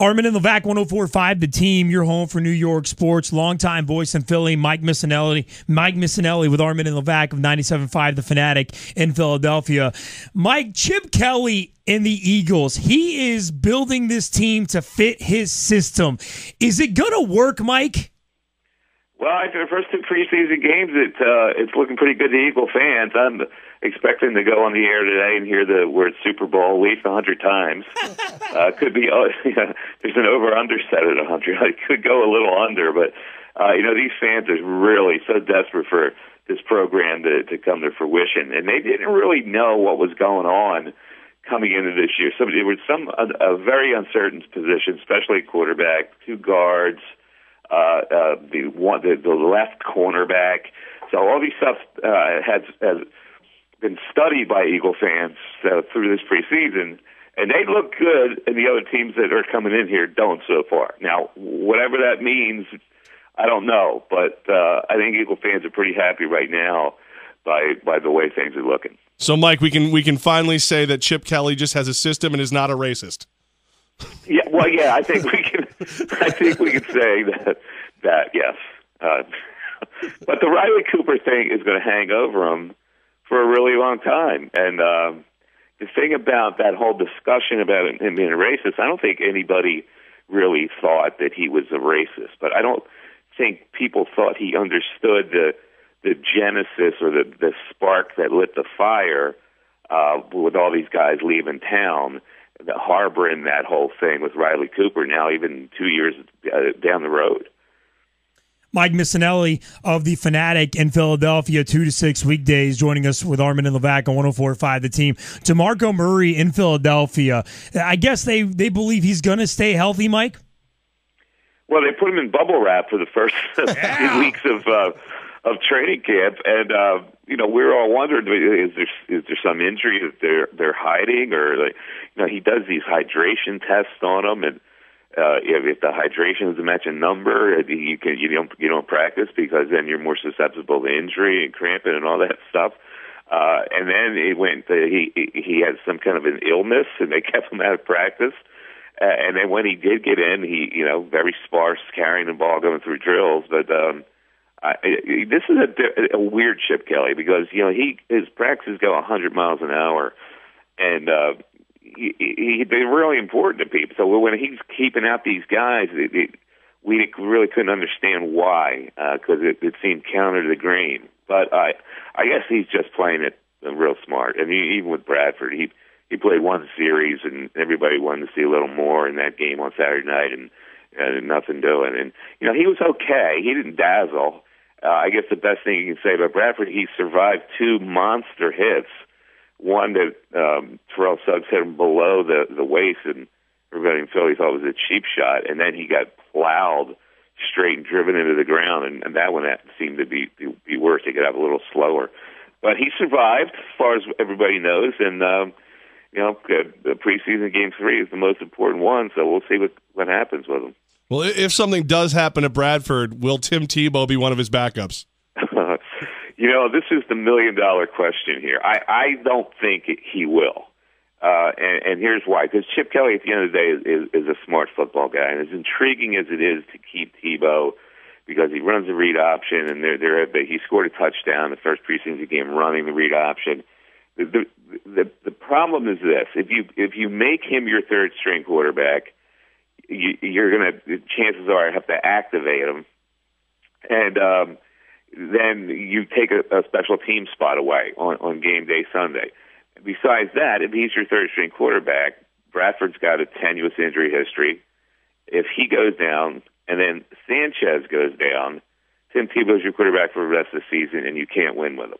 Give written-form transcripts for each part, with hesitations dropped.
Armen and Levack, 104.5, The Team, your home for New York sports. Longtime voice in Philly, Mike Missanelli with Armen and Levack of 97.5, The Fanatic in Philadelphia. Mike, Chip Kelly and the Eagles, he is building this team to fit his system. Is it going to work, Mike? Well, after the first two preseason games, it's looking pretty good to Eagle fans. I'm expecting to go on the air today and hear the word Super Bowl at least 100 times. Could be there's an over/under set at 100. I could go a little under, but these fans are really so desperate for this program to come to fruition, and they didn't really know what was going on coming into this year. So there was a very uncertain position, especially quarterback, two guards. The left cornerback. So all these stuff has been studied by Eagle fans through this preseason, and they look good, and the other teams that are coming in here don't so far. Now, whatever that means, I don't know, but I think Eagle fans are pretty happy right now by the way things are looking. So, Mike, we can finally say that Chip Kelly just has a system and is not a racist. Yeah, well, yeah, I think we can. I think we can say that yes. But the Riley Cooper thing is going to hang over him for a really long time. And the thing about that whole discussion about him being a racist, I don't think anybody really thought that he was a racist. But I don't think people thought he understood the genesis or the spark that lit the fire with all these guys leaving town. Harboring that whole thing with Riley Cooper now even 2 years down the road. Mike Missanelli of The Fanatic in Philadelphia, 2 to 6 weekdays, joining us with Armen and Levack on 104.5 The Team. DeMarco Murray in Philadelphia. I guess they believe he's going to stay healthy, Mike? Well, they put him in bubble wrap for the first few weeks of training camp, and we're all wondering, is there some injury that they're hiding, or he does these hydration tests on them, and if the hydration is a matching number, you don't practice because then you're more susceptible to injury and cramping and all that stuff. And then he had some kind of an illness, and they kept him out of practice. And then when he did get in, he very sparse carrying the ball going through drills, but. This is a weird Chip Kelly because his practices go 100 miles an hour, and they're really important to people. So when he's keeping out these guys, we really couldn't understand why because it seemed counter to the grain. But I guess he's just playing it real smart. I mean, even with Bradford, he played one series, and everybody wanted to see a little more in that game on Saturday night, and nothing doing. And he was okay. He didn't dazzle. I guess the best thing you can say about Bradford, he survived two monster hits. One that Terrell Suggs hit him below the waist, and everybody in Philly thought was a cheap shot. And then he got plowed straight and driven into the ground, and that one seemed to be worse. He got out a little slower. But he survived, as far as everybody knows, and the preseason Game 3 is the most important one, so we'll see what happens with him. Well, if something does happen at Bradford, will Tim Tebow be one of his backups? This is the million-dollar question here. I don't think he will. And here's why. Because Chip Kelly, at the end of the day, is a smart football guy. And as intriguing as it is to keep Tebow, because he runs the read option, and he scored a touchdown the first preseason game running the read option. The problem is this. If you make him your third-string quarterback, you're chances are have to activate him, and then you take a special team spot away on game day Sunday. Besides that, if he's your third-string quarterback, Bradford's got a tenuous injury history. If he goes down and then Sanchez goes down, Tim Tebow's your quarterback for the rest of the season, and you can't win with him.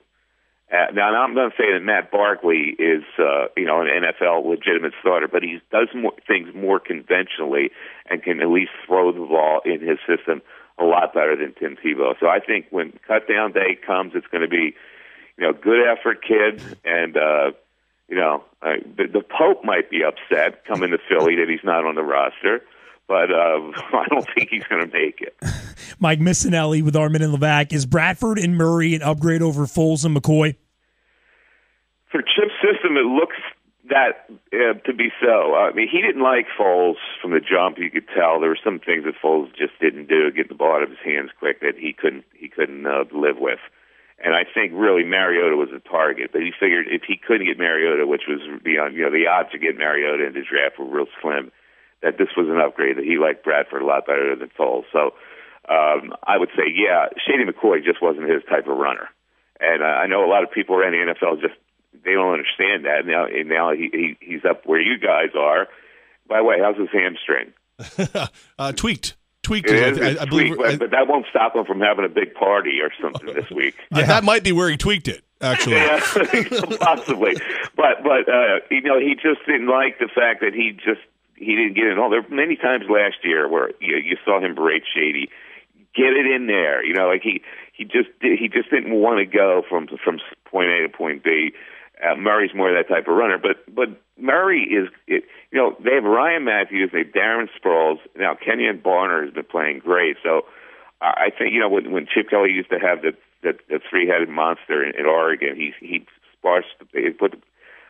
Now, I'm going to say that Matt Barkley is, an NFL legitimate starter, but he does things more conventionally and can at least throw the ball in his system a lot better than Tim Tebow. So I think when cut-down day comes, it's going to be, good effort, kid, and, the Pope might be upset coming to Philly that he's not on the roster, but I don't think he's going to make it. Mike Missanelli with Armen and Levack. Is Bradford and Murray an upgrade over Foles and McCoy? For Chip's system, it looks that to be so. I mean, he didn't like Foles from the jump. You could tell there were some things that Foles just didn't do, get the ball out of his hands quick, that he couldn't live with. And I think really Mariota was a target, but he figured if he couldn't get Mariota, which was beyond, the odds to get Mariota in the draft were real slim, that this was an upgrade, that he liked Bradford a lot better than Foles. So I would say, yeah, Shady McCoy just wasn't his type of runner. And I know a lot of people around the NFL they don't understand that. Now he's up where you guys are. By the way, how's his hamstring? Tweaked. I believe, but that won't stop him from having a big party or something this week. That might be where he tweaked it, actually. Yeah, possibly. But he just didn't like the fact that he didn't get it all. There were many times last year where you saw him berate Shady. Get it in there, like he just didn't want to go from point A to point B. Murray's more that type of runner, but Murray is, they have Ryan Matthews, they have Darren Sproles, now Kenyon Barner has been playing great. So I think when Chip Kelly used to have the three-headed monster in Oregon, he put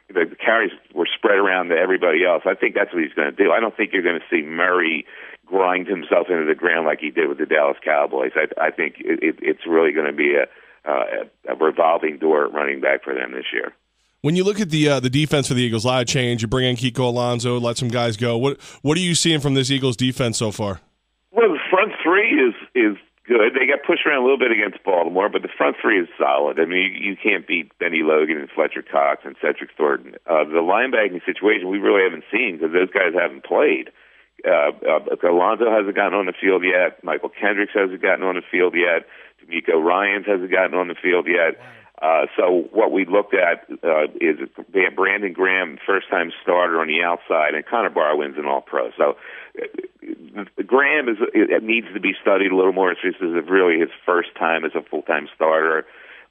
the carries were spread around to everybody else. I think that's what he's going to do. I don't think you're going to see Murray grind himself into the ground like he did with the Dallas Cowboys. I think it's really going to be a revolving door running back for them this year. When you look at the defense for the Eagles, a lot of change. You bring in Kiko Alonso, let some guys go. What are you seeing from this Eagles defense so far? Well, the front three is good. They got pushed around a little bit against Baltimore, but the front three is solid. I mean, you can't beat Benny Logan and Fletcher Cox and Cedric Thornton. The linebacking situation we really haven't seen because those guys haven't played. Alonso hasn't gotten on the field yet. Michael Kendricks hasn't gotten on the field yet. D'Amico Ryans hasn't gotten on the field yet. So what we looked at is Brandon Graham, first-time starter on the outside, and Connor Barwin's an all-pro. So Graham needs to be studied a little more. This is really his first time as a full-time starter.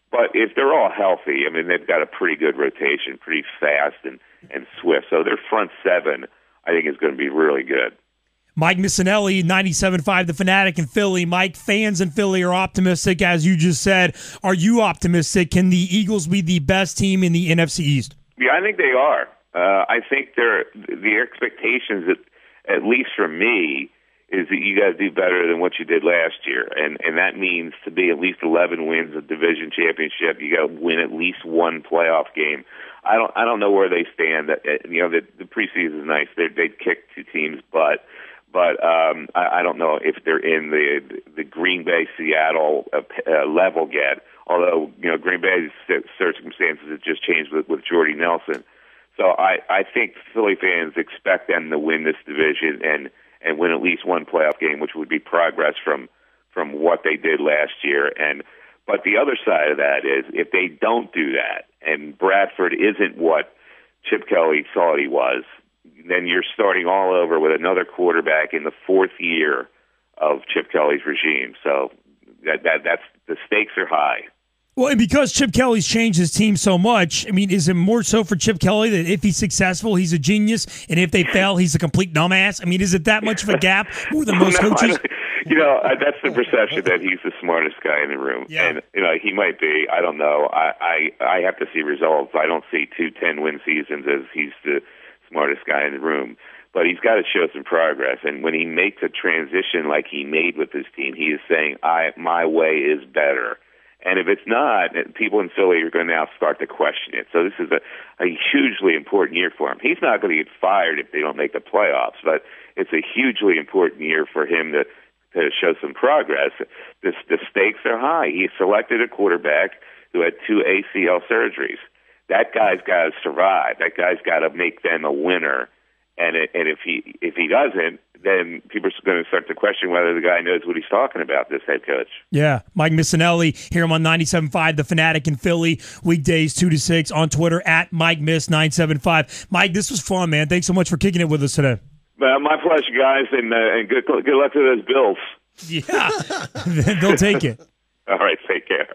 But if they're all healthy, I mean, they've got a pretty good rotation, pretty fast and swift. So their front seven, I think, is going to be really good. Mike Missanelli, 97.5 The Fanatic in Philly. Mike, fans in Philly are optimistic, as you just said. Are you optimistic? Can the Eagles be the best team in the NFC East? Yeah, I think they are. I think the expectations, at least for me, is that you got to do better than what you did last year, and that means to be at least 11 wins, a division championship. You got to win at least one playoff game. I don't know where they stand. The preseason is nice. They kicked two teams, but I don't know if they're in the Green Bay Seattle level yet. Although Green Bay's circumstances have just changed with Jordy Nelson, so I think Philly fans expect them to win this division and win at least one playoff game, which would be progress from what they did last year. But the other side of that is if they don't do that, and Bradford isn't what Chip Kelly thought he was, then you're starting all over with another quarterback in the fourth year of Chip Kelly's regime. So that's the stakes are high. Well, and because Chip Kelly's changed his team so much, I mean, is it more so for Chip Kelly that if he's successful, he's a genius, and if they fail, he's a complete dumbass? I mean, is it that much of a gap more than most coaches? That's the perception that he's the smartest guy in the room. Yeah. And, he might be. I don't know. I have to see results. I don't see 2 10-win seasons as he's the smartest guy in the room. But he's got to show some progress. And when he makes a transition like he made with his team, he is saying, my way is better. And if it's not, people in Philly are going to now start to question it. So this is a hugely important year for him. He's not going to get fired if they don't make the playoffs, but it's a hugely important year for him to show some progress. The stakes are high. He selected a quarterback who had 2 ACL surgeries. That guy's got to survive. That guy's got to make them a winner. And if he doesn't, then people are going to start to question whether the guy knows what he's talking about, this head coach. Yeah, Mike Missanelli, hear him on 97.5 The Fanatic in Philly, weekdays 2 to 6 on Twitter at MikeMiss975. Mike, this was fun, man. Thanks so much for kicking it with us today. My pleasure, guys, and good luck to those Bills. Yeah, they'll take it. All right, take care.